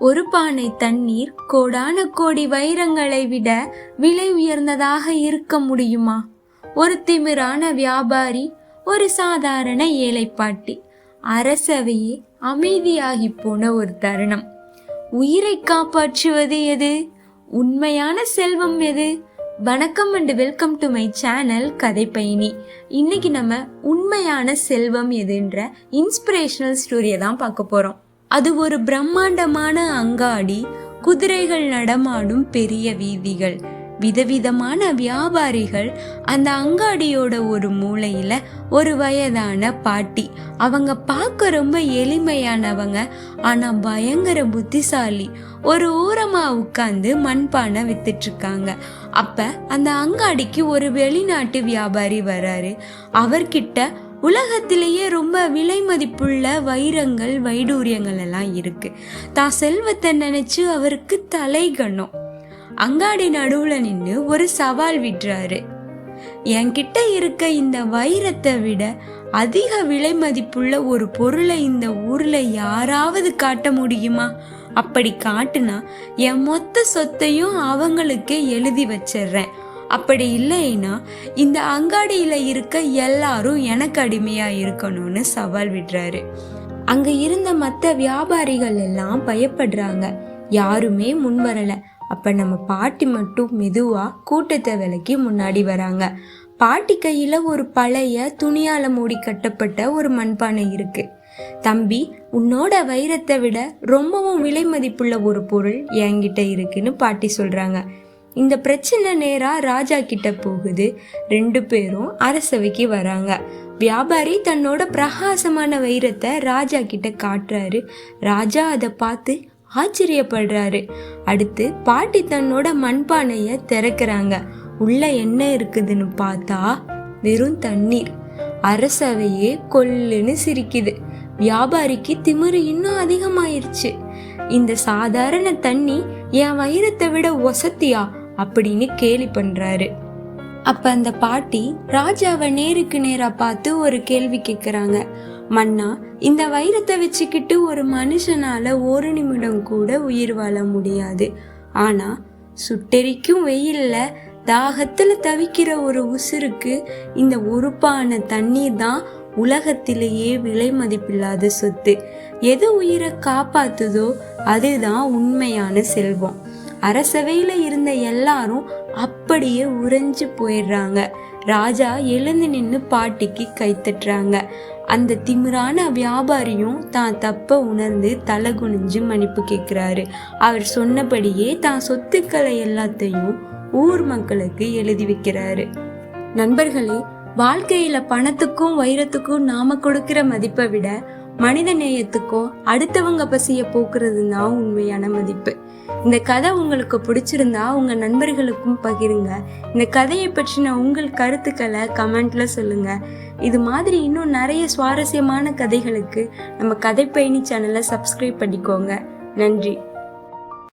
ஒரு பானை தண்ணீர் கோடான கோடி வைரங்களை விட விலை உயர்ந்ததாக இருக்க முடியுமா? ஒரு திமிரான வியாபாரி, ஒரு சாதாரண ஏழைப்பாட்டி, அரசவையே அமைதியாகி போன ஒரு தருணம். உயிரை காப்பாற்றுவது எது? உண்மையான செல்வம் எது? வணக்கம் and welcome to my channel கதை பயணி. இன்னைக்கு நம்ம உண்மையான செல்வம் எதுன்ற இன்ஸ்பிரேஷனல் ஸ்டோரியை தான் பார்க்க போறோம். அது ஒரு பிரம்மாண்டமான அங்காடி, குதிரைகள் நடமாடும் பெரிய வீதிகள், விதவிதமான வியாபாரிகள். அந்த அங்காடியோட ஒரு மூலையில ஒரு வயதான பாட்டி. அவங்க பார்க்க ரொம்ப எளிமையானவங்க, ஆனா பயங்கர புத்திசாலி. ஒரு ஓரமா உட்கார்ந்து மண்பானை வித்துட்டு இருக்காங்க. அப்ப அந்த அங்காடிக்கு ஒரு வெளிநாட்டு வியாபாரி வராரு. அவர்கிட்ட உலகத்திலேயே ரொம்ப விலை மதிப்புள்ள வைரங்கள், வைடூரியங்கள் எல்லாம் இருக்கு. தான் செல்வத்தை நினைச்சு அவருக்கு தலைகணும். அங்காடி நடுவுல நின்று ஒரு சவால் விடுறாரு. என்கிட்ட இருக்க இந்த வைரத்தை விட அதிக விலை மதிப்புள்ள ஒரு பொருளை இந்த ஊர்ல யாராவது காட்ட முடியுமா? அப்படி காட்டுனா என் மொத்த சொத்தையும் அவங்களுக்கு எழுதி வச்சிடுறேன். அப்படி இல்லைன்னா இந்த அங்காடியில இருக்க எல்லாரும் எனக்கு அடிமையா இருக்கணும்னு சவால் விடுறாரு. அங்க இருந்த மற்ற வியாபாரிகள் எல்லாம் பயப்படுறாங்க, யாருமே முன் வரல. அப்ப நம்ம பாட்டி மட்டும் மெதுவா கூட்டத்தை விலைக்கு முன்னாடி வராங்க. பாட்டி கையில ஒரு பழைய துணியால மூடி கட்டப்பட்ட ஒரு மண்பானை இருக்கு. தம்பி, உன்னோட வைரத்தை விட ரொம்பவும் விலை மதிப்புள்ள ஒரு பொருள் என்கிட்ட இருக்குன்னு பாட்டி சொல்றாங்க. இந்த பிரச்சனை நேரா ராஜா கிட்ட போகுது. 2 பேரும் அரசவைக்கு வராங்க. வியாபாரி தன்னோட பிரகாசமான வைரத்தை ராஜா கிட்ட காட்டுறாரு. ராஜா அதை பார்த்து ஆச்சரியப்படுறாரு. அடுத்து பாட்டி தன்னோட மண்பானைய திறக்கிறாங்க. உள்ள என்ன இருக்குதுன்னு பார்த்தா வெறும் தண்ணீர். அரசவையே கொல்லுன்னு சிரிக்குது. வியாபாரிக்கு திமிரு இன்னும் அதிகமாயிருச்சு. இந்த சாதாரண தண்ணி என் வைரத்தை விட ஒசத்தியா அப்படின்னு கேலி பண்றாரு. அப்ப அந்த பாட்டி ராஜாவை நேருக்கு நேரா பார்த்து ஒரு கேள்வி கேட்கிறாங்க. மன்னா, இந்த வைரத்தை வச்சுக்கிட்டு ஒரு மனுஷனால ஒரு நிமிடம் கூட உயிர் வாழ முடியாது. ஆனா சுட்டெரிக்கும் வெயில்ல தாகத்துல தவிக்கிற ஒரு உசுருக்கு இந்த ஒரு பானை தண்ணீர் தான் உலகத்திலேயே விலை மதிப்பில்லாத சொத்து. எது உயிரை காப்பாத்துதோ அதுதான் உண்மையான செல்வம். அரசவையில இருந்த எல்லாரும் அப்படியே உறைஞ்சு போயிடுறாங்க. ராஜா எழுந்து நின்று பாட்டிக்கு கைத்தட்டுறாங்க. அந்த திமிரான வியாபாரியும் தான் தப்ப உணர்ந்து தலை குனிஞ்சு மன்னிப்பு கேட்கிறாரு. அவர் சொன்னபடியே தான் சொத்துக்களை எல்லாத்தையும் ஊர் மக்களுக்கு எழுதி வைக்கிறாரு. நண்பர்களே, வாழ்க்கையில பணத்துக்கும் வைரத்துக்கும் நாம கொடுக்கிற மதிப்பை விட மனித நேயத்துக்கும் அடுத்தவங்க பசிய போக்குறது தான் உண்மையான மதிப்பு. இந்த கதை உங்களுக்கு பிடிச்சிருந்தா உங்க நண்பர்களுக்கும் பகிருங்க. இந்த கதையை பற்றின உங்கள் கருத்துக்களை கமெண்ட்ல சொல்லுங்க. இது மாதிரி இன்னும் நிறைய சுவாரஸ்யமான கதைகளுக்கு நம்ம கதை பயணி சேனலை சப்ஸ்கிரைப் பண்ணிக்கோங்க. நன்றி.